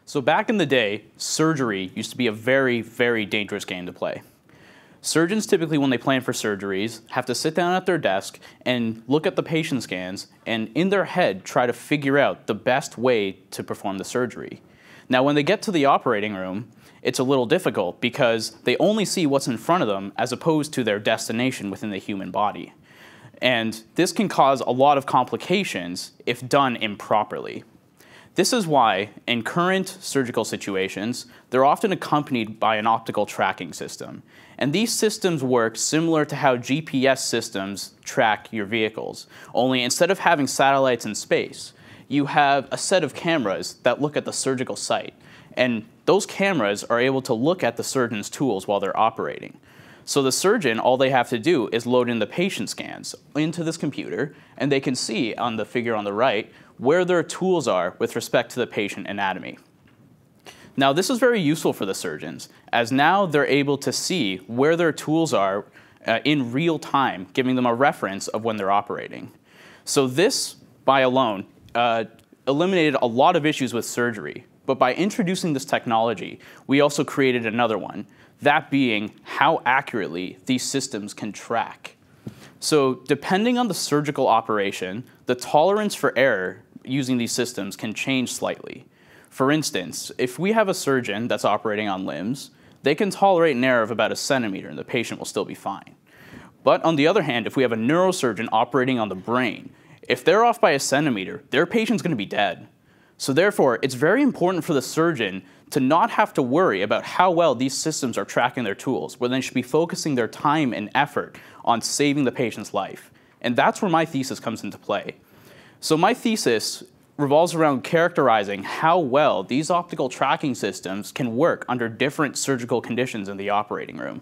So back in the day, surgery used to be a very, very dangerous game to play. Surgeons typically, when they plan for surgeries, have to sit down at their desk and look at the patient scans and in their head try to figure out the best way to perform the surgery. Now when they get to the operating room, it's a little difficult because they only see what's in front of them as opposed to their destination within the human body. And this can cause a lot of complications if done improperly. This is why, in current surgical situations, they're often accompanied by an optical tracking system. And these systems work similar to how GPS systems track your vehicles, only instead of having satellites in space, you have a set of cameras that look at the surgical site. And those cameras are able to look at the surgeon's tools while they're operating. So the surgeon, all they have to do is load in the patient scans into this computer, and they can see on the figure on the right where their tools are with respect to the patient anatomy. Now this is very useful for the surgeons, as now they're able to see where their tools are in real time, giving them a reference of when they're operating. So this, by alone, eliminated a lot of issues with surgery. But by introducing this technology, we also created another one, that being how accurately these systems can track. So depending on the surgical operation, the tolerance for error using these systems can change slightly. For instance, if we have a surgeon that's operating on limbs, they can tolerate an error of about 1 centimeter and the patient will still be fine. But on the other hand, if we have a neurosurgeon operating on the brain, if they're off by 1 centimeter, their patient's going to be dead. So therefore, it's very important for the surgeon to not have to worry about how well these systems are tracking their tools, where they should be focusing their time and effort on saving the patient's life. And that's where my thesis comes into play. So my thesis revolves around characterizing how well these optical tracking systems can work under different surgical conditions in the operating room.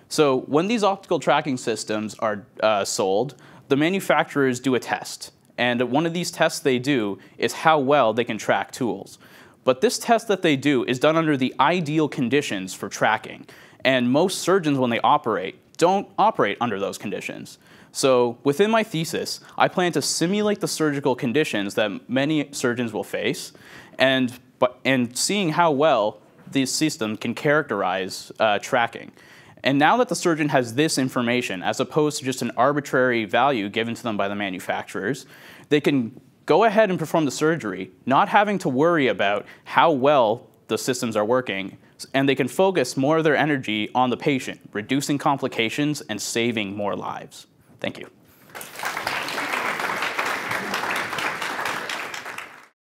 So when these optical tracking systems are sold, the manufacturers do a test. And one of these tests they do is how well they can track tools. But this test that they do is done under the ideal conditions for tracking. And most surgeons, when they operate, don't operate under those conditions. So within my thesis, I plan to simulate the surgical conditions that many surgeons will face and seeing how well this system can characterize tracking. And now that the surgeon has this information, as opposed to just an arbitrary value given to them by the manufacturers, they can go ahead and perform the surgery, not having to worry about how well the systems are working, and they can focus more of their energy on the patient, reducing complications and saving more lives. Thank you.